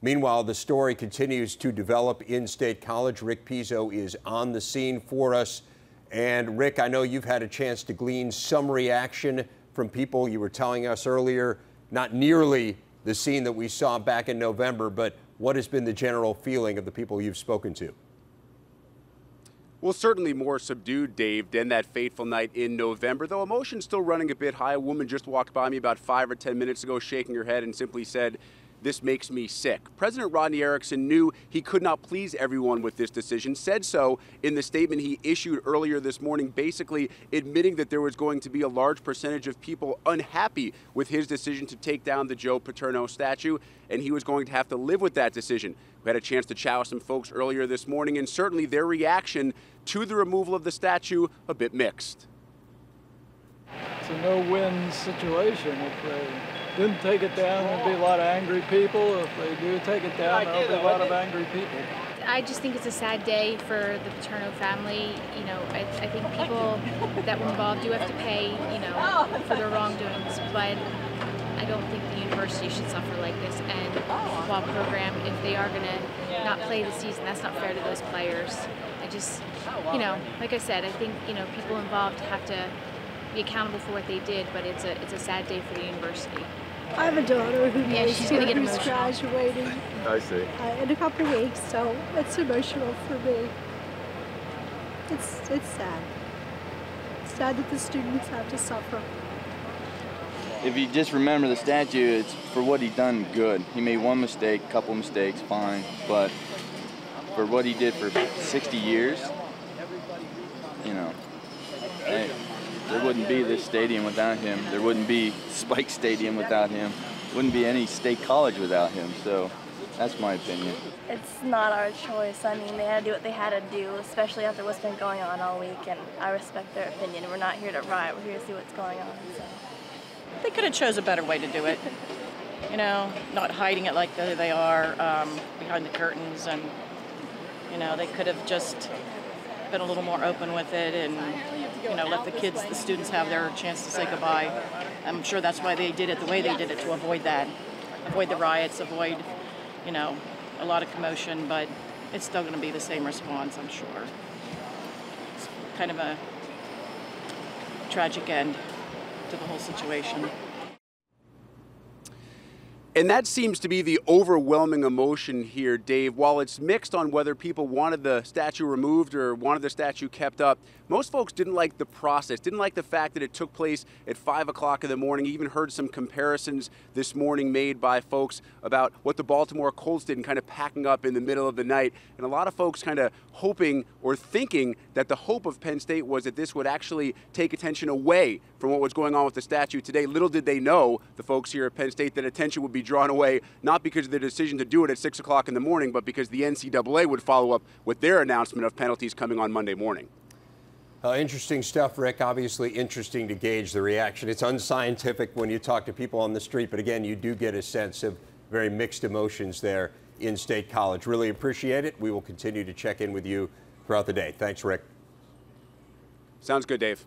Meanwhile, the story continues to develop in State College. Rick Pizzo is on the scene for us. And Rick, I know you've had a chance to glean some reaction from people. You were telling us earlier, not nearly the scene that we saw back in November, but what has been the general feeling of the people you've spoken to? Well, certainly more subdued, Dave, than that fateful night in November, though emotion's still running a bit high. A woman just walked by me about 5 or 10 minutes ago, shaking her head and simply said, "This makes me sick." President Rodney Erickson knew he could not please everyone with this decision, said so in the statement he issued earlier this morning, basically admitting that there was going to be a large percentage of people unhappy with his decision to take down the Joe Paterno statue, and he was going to have to live with that decision. We had a chance to chat with some folks earlier this morning, and certainly their reaction to the removal of the statue, a bit mixed. It's a no-win situation. If they didn't take it down, there'd be a lot of angry people. If they do take it down, there'll be a lot of angry people. I just think it's a sad day for the Paterno family. You know, I think people that were involved do have to pay, you know, for their wrongdoings, but I don't think the university should suffer like this. And the football program, if they are going to not play the season, that's not fair to those players. I just, you know, like I said, I think, you know, people involved have to be accountable for what they did, but it's a sad day for the university. I have a daughter who's she's going to get who's emotional. graduating I see. in a couple of weeks, so it's emotional for me. It's sad. It's sad that the students have to suffer. If you just remember the statue, it's for what he done good. He made one mistake, couple mistakes, fine, but for what he did for 60 years, you know, there wouldn't be this stadium without him. There wouldn't be Spike Stadium without him. Wouldn't be any state college without him. So that's my opinion. It's not our choice. I mean, they had to do what they had to do, especially after what's been going on all week, and I respect their opinion. We're not here to riot. We're here to see what's going on. So. They could have chose a better way to do it. You know, not hiding it like they are behind the curtains, and you know, they could have just been a little more open with it and, you know, let the kids, the students have their chance to say goodbye. I'm sure that's why they did it the way they did it, to avoid that. Avoid the riots, avoid, you know, a lot of commotion, but it's still going to be the same response, I'm sure. It's kind of a tragic end to the whole situation. And that seems to be the overwhelming emotion here, Dave. While it's mixed on whether people wanted the statue removed or wanted the statue kept up, most folks didn't like the process, didn't like the fact that it took place at 5 o'clock in the morning. Even heard some comparisons this morning made by folks about what the Baltimore Colts did and kind of packing up in the middle of the night. And a lot of folks kind of hoping or thinking that the hope of Penn State was that this would actually take attention away from what was going on with the statue today. Little did they know, the folks here at Penn State, that attention would be drawn away, not because of the decision to do it at 6 o'clock in the morning, but because the NCAA would follow up with their announcement of penalties coming on Monday morning. Interesting stuff, Rick. Obviously interesting to gauge the reaction. It's unscientific when you talk to people on the street, but again, you do get a sense of very mixed emotions there in State College. Really appreciate it. We will continue to check in with you throughout the day. Thanks, Rick. Sounds good, Dave.